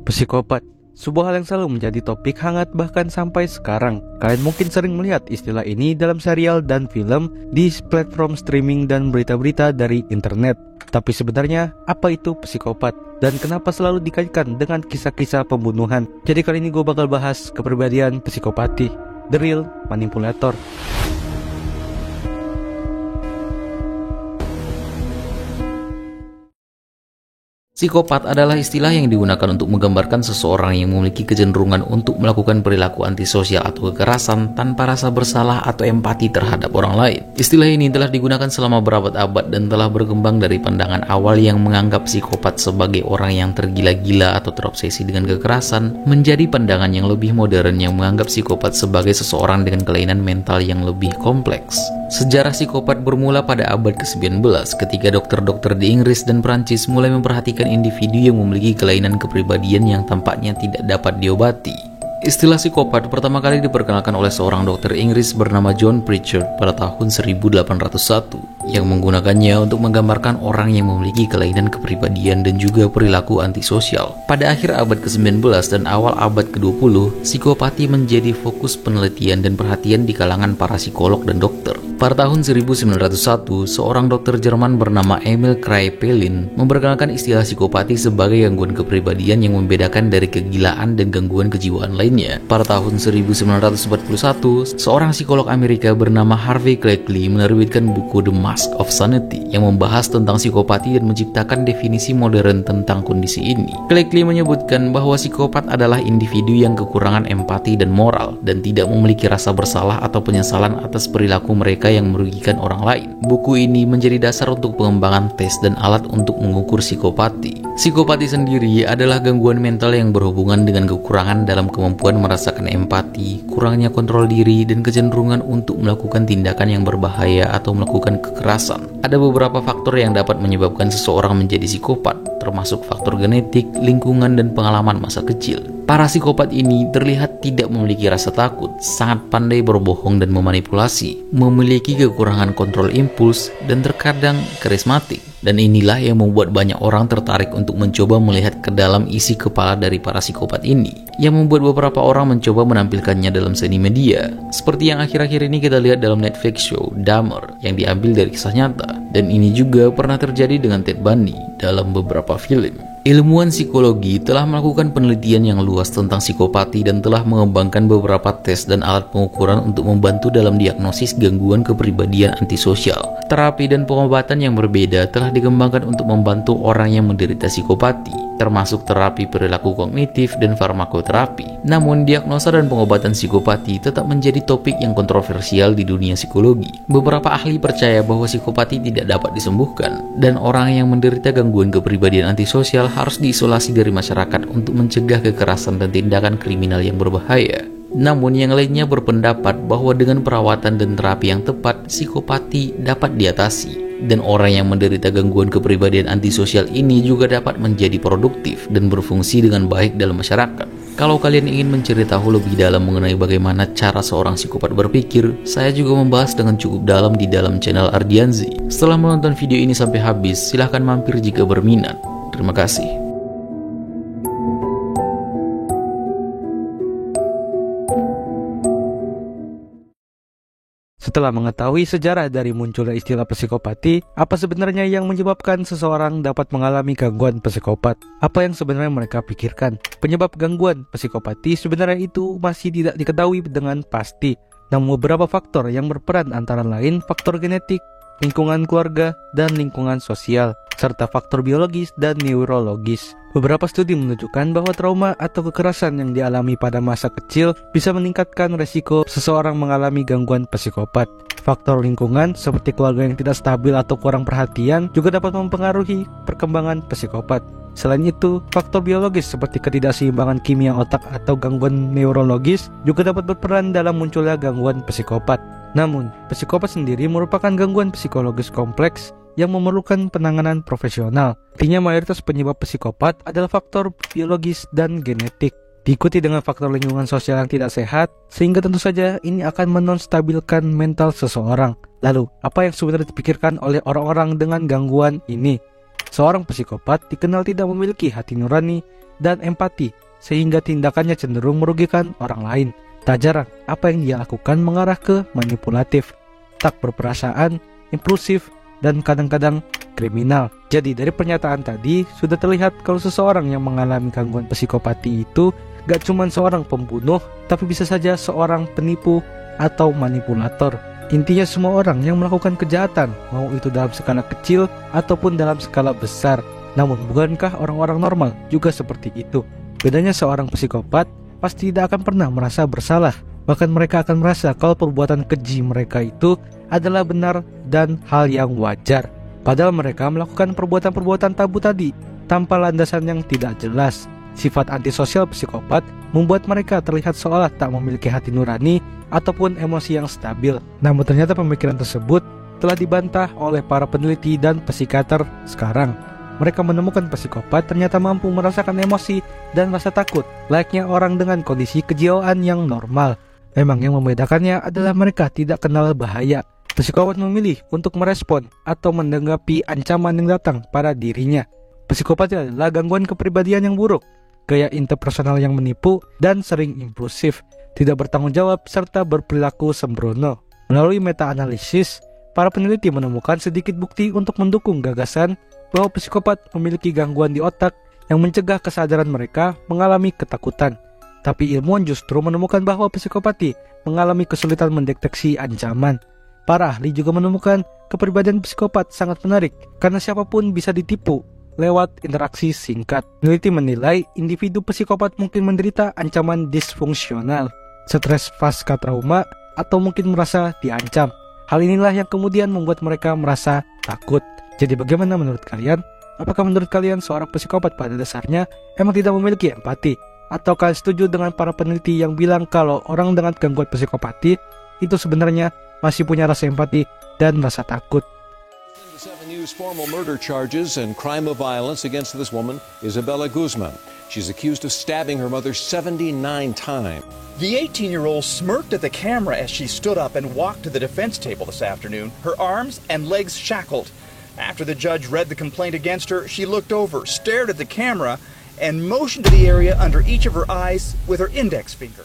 Psikopat, sebuah hal yang selalu menjadi topik hangat bahkan sampai sekarang. Kalian mungkin sering melihat istilah ini dalam serial dan film, di platform streaming dan berita-berita dari internet. Tapi sebenarnya, apa itu psikopat? Dan kenapa selalu dikaitkan dengan kisah-kisah pembunuhan? Jadi kali ini gue bakal bahas kepribadian psikopati, the real manipulator. Psikopat adalah istilah yang digunakan untuk menggambarkan seseorang yang memiliki kecenderungan untuk melakukan perilaku antisosial atau kekerasan tanpa rasa bersalah atau empati terhadap orang lain. Istilah ini telah digunakan selama berabad-abad dan telah berkembang dari pandangan awal yang menganggap psikopat sebagai orang yang tergila-gila atau terobsesi dengan kekerasan, menjadi pandangan yang lebih modern yang menganggap psikopat sebagai seseorang dengan kelainan mental yang lebih kompleks. Sejarah psikopat bermula pada abad ke-19 ketika dokter-dokter di Inggris dan Prancis mulai memperhatikan individu yang memiliki kelainan kepribadian yang tampaknya tidak dapat diobati. Istilah psikopat pertama kali diperkenalkan oleh seorang dokter Inggris bernama John Pritchard pada tahun 1801 yang menggunakannya untuk menggambarkan orang yang memiliki kelainan kepribadian dan juga perilaku antisosial. Pada akhir abad ke-19 dan awal abad ke-20, psikopati menjadi fokus penelitian dan perhatian di kalangan para psikolog dan dokter. Pada tahun 1901, seorang dokter Jerman bernama Emil Kraepelin memperkenalkan istilah psikopati sebagai gangguan kepribadian yang membedakan dari kegilaan dan gangguan kejiwaan lainnya. Pada tahun 1941, seorang psikolog Amerika bernama Harvey Cleckley menerbitkan buku The Mask of Sanity yang membahas tentang psikopati dan menciptakan definisi modern tentang kondisi ini. Cleckley menyebutkan bahwa psikopat adalah individu yang kekurangan empati dan moral dan tidak memiliki rasa bersalah atau penyesalan atas perilaku mereka yang merugikan orang lain. Buku ini menjadi dasar untuk pengembangan tes dan alat untuk mengukur psikopati. Psikopati sendiri adalah gangguan mental yang berhubungan dengan kekurangan dalam kemampuan merasakan empati, kurangnya kontrol diri, dan kecenderungan untuk melakukan tindakan yang berbahaya atau melakukan kekerasan. Ada beberapa faktor yang dapat menyebabkan seseorang menjadi psikopat, termasuk faktor genetik, lingkungan, dan pengalaman masa kecil. Para psikopat ini terlihat tidak memiliki rasa takut, sangat pandai berbohong dan memanipulasi, memiliki kekurangan kontrol impuls, dan terkadang karismatik. Dan inilah yang membuat banyak orang tertarik untuk mencoba melihat ke dalam isi kepala dari para psikopat ini, yang membuat beberapa orang mencoba menampilkannya dalam seni media, seperti yang akhir-akhir ini kita lihat dalam Netflix show Dahmer yang diambil dari kisah nyata. Dan ini juga pernah terjadi dengan Ted Bundy dalam beberapa film. Ilmuwan psikologi telah melakukan penelitian yang luas tentang psikopati dan telah mengembangkan beberapa tes dan alat pengukuran untuk membantu dalam diagnosis gangguan kepribadian antisosial. Terapi dan pengobatan yang berbeda telah dikembangkan untuk membantu orang yang menderita psikopati, termasuk terapi perilaku kognitif dan farmakoterapi. Namun, diagnosa dan pengobatan psikopati tetap menjadi topik yang kontroversial di dunia psikologi. Beberapa ahli percaya bahwa psikopati tidak dapat disembuhkan, dan orang yang menderita gangguan kepribadian antisosial harus diisolasi dari masyarakat untuk mencegah kekerasan dan tindakan kriminal yang berbahaya. Namun yang lainnya berpendapat bahwa dengan perawatan dan terapi yang tepat, psikopati dapat diatasi. Dan orang yang menderita gangguan kepribadian antisosial ini juga dapat menjadi produktif dan berfungsi dengan baik dalam masyarakat. Kalau kalian ingin mencari tahu lebih dalam mengenai bagaimana cara seorang psikopat berpikir, saya juga membahas dengan cukup dalam di dalam channel Ardianzi. Setelah menonton video ini sampai habis, silahkan mampir jika berminat. Terima kasih. Setelah mengetahui sejarah dari munculnya istilah psikopati, apa sebenarnya yang menyebabkan seseorang dapat mengalami gangguan psikopat? Apa yang sebenarnya mereka pikirkan? Penyebab gangguan psikopati sebenarnya itu masih tidak diketahui dengan pasti. Namun beberapa faktor yang berperan antara lain faktor genetik, lingkungan keluarga, dan lingkungan sosial, serta faktor biologis dan neurologis. Beberapa studi menunjukkan bahwa trauma atau kekerasan yang dialami pada masa kecil bisa meningkatkan resiko seseorang mengalami gangguan psikopat. Faktor lingkungan seperti keluarga yang tidak stabil atau kurang perhatian juga dapat mempengaruhi perkembangan psikopat. Selain itu, faktor biologis seperti ketidakseimbangan kimia otak atau gangguan neurologis juga dapat berperan dalam munculnya gangguan psikopat. Namun, psikopat sendiri merupakan gangguan psikologis kompleks yang memerlukan penanganan profesional. Artinya mayoritas penyebab psikopat adalah faktor biologis dan genetik. Diikuti dengan faktor lingkungan sosial yang tidak sehat, sehingga tentu saja ini akan menonstabilkan mental seseorang. Lalu, apa yang sebenarnya dipikirkan oleh orang-orang dengan gangguan ini? Seorang psikopat dikenal tidak memiliki hati nurani dan empati, sehingga tindakannya cenderung merugikan orang lain. Tak jarang, apa yang dia lakukan mengarah ke manipulatif, tak berperasaan, impulsif, dan kadang-kadang kriminal. Jadi dari pernyataan tadi, sudah terlihat kalau seseorang yang mengalami gangguan psikopati itu gak cuma seorang pembunuh, tapi bisa saja seorang penipu atau manipulator. Intinya semua orang yang melakukan kejahatan, mau itu dalam skala kecil ataupun dalam skala besar. Namun bukankah orang-orang normal juga seperti itu? Bedanya seorang psikopat pasti tidak akan pernah merasa bersalah. Bahkan mereka akan merasa kalau perbuatan keji mereka itu adalah benar dan hal yang wajar. Padahal mereka melakukan perbuatan-perbuatan tabu tadi tanpa landasan yang tidak jelas. Sifat antisosial psikopat membuat mereka terlihat seolah tak memiliki hati nurani ataupun emosi yang stabil. Namun ternyata pemikiran tersebut telah dibantah oleh para peneliti dan psikiater sekarang. Mereka menemukan psikopat ternyata mampu merasakan emosi dan rasa takut layaknya orang dengan kondisi kejiwaan yang normal. Memang yang membedakannya adalah mereka tidak kenal bahaya. Psikopat memilih untuk merespon atau menanggapi ancaman yang datang pada dirinya. Psikopat adalah gangguan kepribadian yang buruk, gaya interpersonal yang menipu dan sering impulsif, tidak bertanggung jawab serta berperilaku sembrono. Melalui meta-analisis, para peneliti menemukan sedikit bukti untuk mendukung gagasan bahwa psikopat memiliki gangguan di otak yang mencegah kesadaran mereka mengalami ketakutan. Tapi ilmuwan justru menemukan bahwa psikopati mengalami kesulitan mendeteksi ancaman. Para ahli juga menemukan kepribadian psikopat sangat menarik karena siapapun bisa ditipu lewat interaksi singkat. Peneliti menilai individu psikopat mungkin menderita ancaman disfungsional, stres pasca trauma, atau mungkin merasa diancam. Hal inilah yang kemudian membuat mereka merasa takut. Jadi bagaimana menurut kalian? Apakah menurut kalian seorang psikopat pada dasarnya emang tidak memiliki empati? Atau kalian setuju dengan para peneliti yang bilang kalau orang dengan gangguan psikopati itu sebenarnya masih punya rasa empati dan rasa takut? The 7 News formal murder charges and crime of violence against this woman, Isabella Guzman. She's accused of stabbing her mother 79 times. The 18-year-old smirked at the camera as she stood up and walked to the defense table this afternoon, her arms and legs shackled. After the judge read the complaint against her, she looked over, stared at the camera, and motioned to the area under each of her eyes with her index finger.